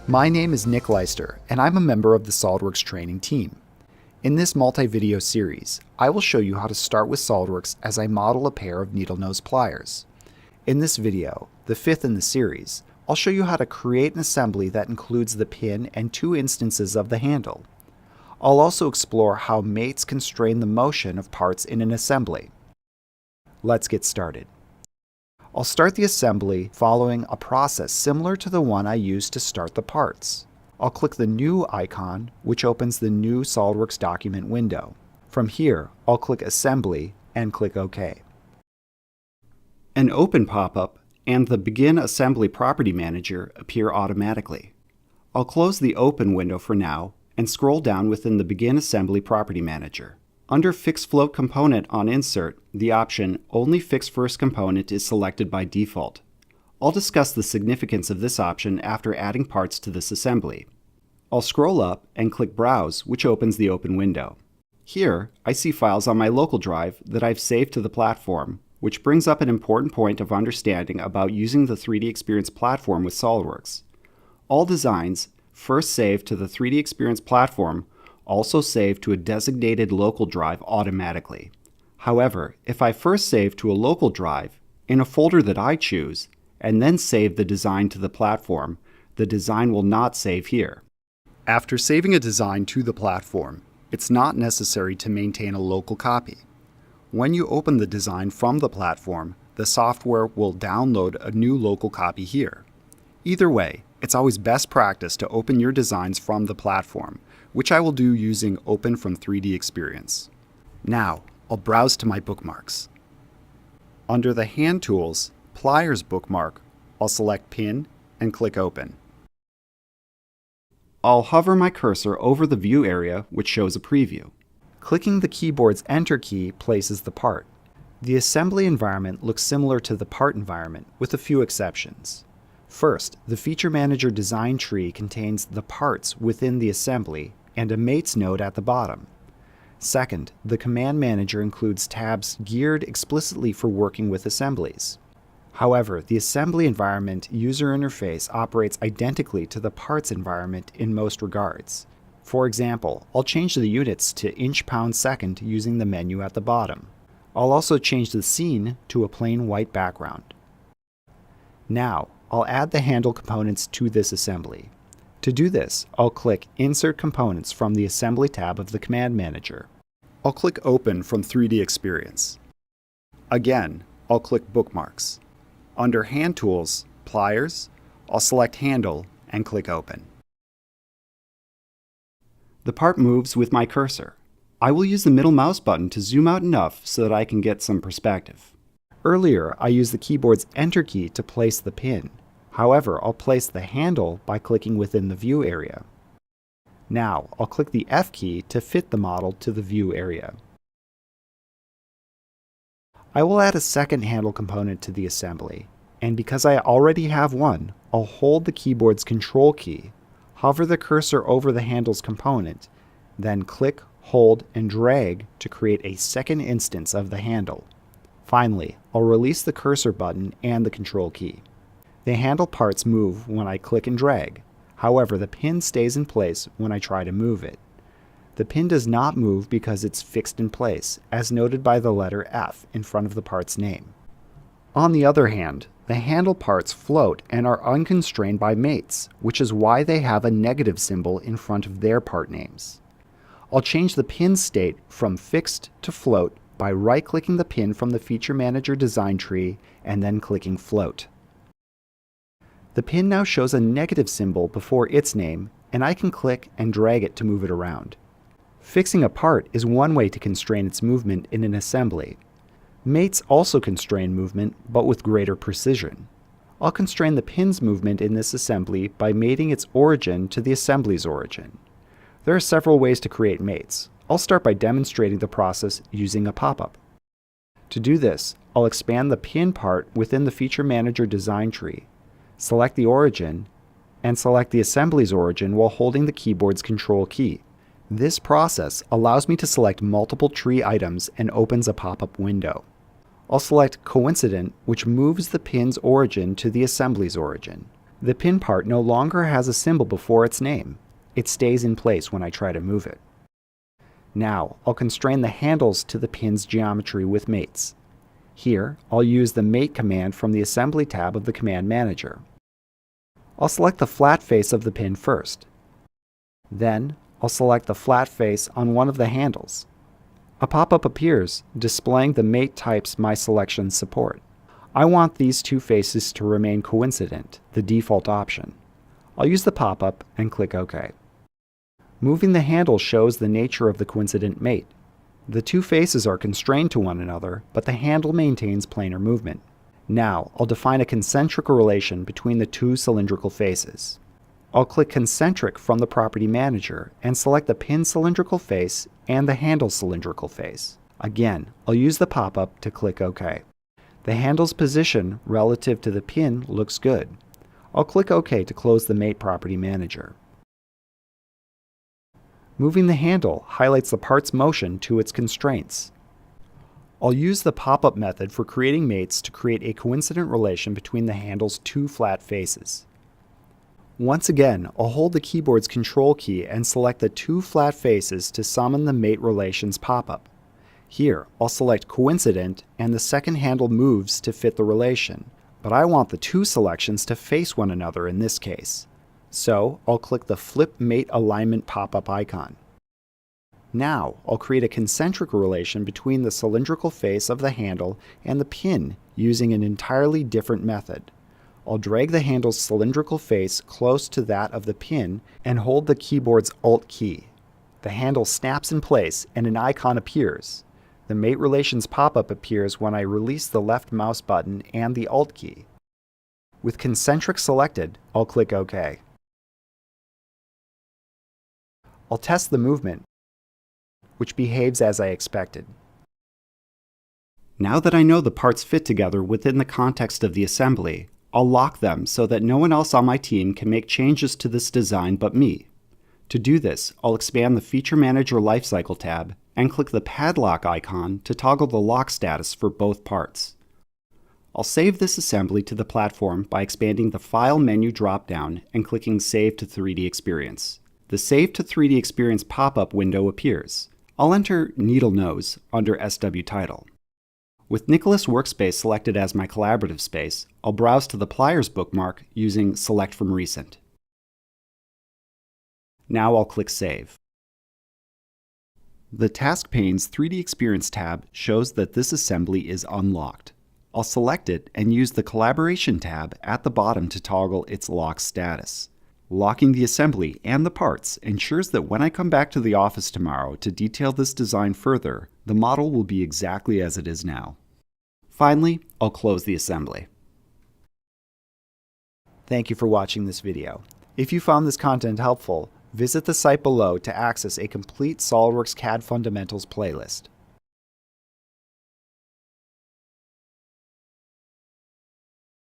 My name is Nick Leister, and I'm a member of the SOLIDWORKS training team. In this multi-video series, I will show you how to start with SOLIDWORKS as I model a pair of needle nose pliers. In this video, the fifth in the series, I'll show you how to create an assembly that includes the pin and two instances of the handle. I'll also explore how mates constrain the motion of parts in an assembly. Let's get started. I'll start the assembly following a process similar to the one I used to start the parts. I'll click the New icon, which opens the new SOLIDWORKS document window. From here, I'll click Assembly and click OK. An Open pop-up and the Begin Assembly Property Manager appear automatically. I'll close the Open window for now and scroll down within the Begin Assembly Property Manager. Under Fix Float Component on Insert, the option Only Fix First Component is selected by default. I'll discuss the significance of this option after adding parts to this assembly. I'll scroll up and click Browse, which opens the open window. Here, I see files on my local drive that I've saved to the platform, which brings up an important point of understanding about using the 3D Experience platform with SOLIDWORKS. All designs, first saved to the 3D Experience platform, also save to a designated local drive automatically. However, if I first save to a local drive in a folder that I choose, and then save the design to the platform, the design will not save here. After saving a design to the platform, it's not necessary to maintain a local copy. When you open the design from the platform, the software will download a new local copy here. Either way, it's always best practice to open your designs from the platform, which I will do using Open from 3D Experience. Now, I'll browse to my bookmarks. Under the Hand Tools, Pliers bookmark, I'll select Pin and click Open. I'll hover my cursor over the view area, which shows a preview. Clicking the keyboard's Enter key places the part. The assembly environment looks similar to the part environment, with a few exceptions. First, the Feature Manager design tree contains the parts within the assembly and a mates node at the bottom. Second, the Command Manager includes tabs geared explicitly for working with assemblies. However, the assembly environment user interface operates identically to the parts environment in most regards. For example, I'll change the units to inch pound second using the menu at the bottom. I'll also change the scene to a plain white background. Now, I'll add the handle components to this assembly. To do this, I'll click Insert Components from the Assembly tab of the Command Manager. I'll click Open from 3D Experience. Again, I'll click Bookmarks. Under Hand Tools, Pliers, I'll select Handle and click Open. The part moves with my cursor. I will use the middle mouse button to zoom out enough so that I can get some perspective. Earlier, I used the keyboard's Enter key to place the pin. However, I'll place the handle by clicking within the view area. Now, I'll click the F key to fit the model to the view area. I will add a second handle component to the assembly, and because I already have one, I'll hold the keyboard's Control key, hover the cursor over the handle's component, then click, hold, and drag to create a second instance of the handle. Finally, I'll release the cursor button and the Control key. The handle parts move when I click and drag. However, the pin stays in place when I try to move it. The pin does not move because it's fixed in place, as noted by the letter F in front of the part's name. On the other hand, the handle parts float and are unconstrained by mates, which is why they have a negative symbol in front of their part names. I'll change the pin state from fixed to float by right-clicking the pin from the Feature Manager design tree and then clicking Float. The pin now shows a negative symbol before its name, and I can click and drag it to move it around. Fixing a part is one way to constrain its movement in an assembly. Mates also constrain movement, but with greater precision. I'll constrain the pin's movement in this assembly by mating its origin to the assembly's origin. There are several ways to create mates. I'll start by demonstrating the process using a pop-up. To do this, I'll expand the pin part within the Feature Manager design tree, select the origin, and select the assembly's origin while holding the keyboard's Control key. This process allows me to select multiple tree items and opens a pop-up window. I'll select Coincident, which moves the pin's origin to the assembly's origin. The pin part no longer has a symbol before its name. It stays in place when I try to move it. Now, I'll constrain the handles to the pin's geometry with mates. Here, I'll use the mate command from the Assembly tab of the Command Manager. I'll select the flat face of the pin first. Then, I'll select the flat face on one of the handles. A pop-up appears, displaying the mate types my selections support. I want these two faces to remain coincident, the default option. I'll use the pop-up and click OK. Moving the handle shows the nature of the coincident mate. The two faces are constrained to one another, but the handle maintains planar movement. Now, I'll define a concentric relation between the two cylindrical faces. I'll click Concentric from the Property Manager and select the pin cylindrical face and the handle cylindrical face. Again, I'll use the pop-up to click OK. The handle's position relative to the pin looks good. I'll click OK to close the Mate Property Manager. Moving the handle highlights the part's motion to its constraints. I'll use the pop-up method for creating mates to create a coincident relation between the handle's two flat faces. Once again, I'll hold the keyboard's Control key and select the two flat faces to summon the mate relations pop-up. Here, I'll select Coincident and the second handle moves to fit the relation, but I want the two selections to face one another in this case. So, I'll click the Flip Mate Alignment pop-up icon. Now, I'll create a concentric relation between the cylindrical face of the handle and the pin using an entirely different method. I'll drag the handle's cylindrical face close to that of the pin and hold the keyboard's Alt key. The handle snaps in place and an icon appears. The Mate Relations pop-up appears when I release the left mouse button and the Alt key. With concentric selected, I'll click OK. I'll test the movement, which behaves as I expected. Now that I know the parts fit together within the context of the assembly, I'll lock them so that no one else on my team can make changes to this design but me. To do this, I'll expand the Feature Manager Lifecycle tab and click the padlock icon to toggle the lock status for both parts. I'll save this assembly to the platform by expanding the File menu drop-down and clicking Save to 3D Experience. The Save to 3D Experience pop-up window appears. I'll enter Needle Nose under SW Title. With Nicholas Workspace selected as my collaborative space, I'll browse to the Pliers bookmark using Select from Recent. Now I'll click Save. The Task pane's 3D Experience tab shows that this assembly is unlocked. I'll select it and use the Collaboration tab at the bottom to toggle its lock status. Locking the assembly and the parts ensures that when I come back to the office tomorrow to detail this design further, the model will be exactly as it is now. Finally, I'll close the assembly. Thank you for watching this video. If you found this content helpful, visit the site below to access a complete SOLIDWORKS CAD Fundamentals playlist.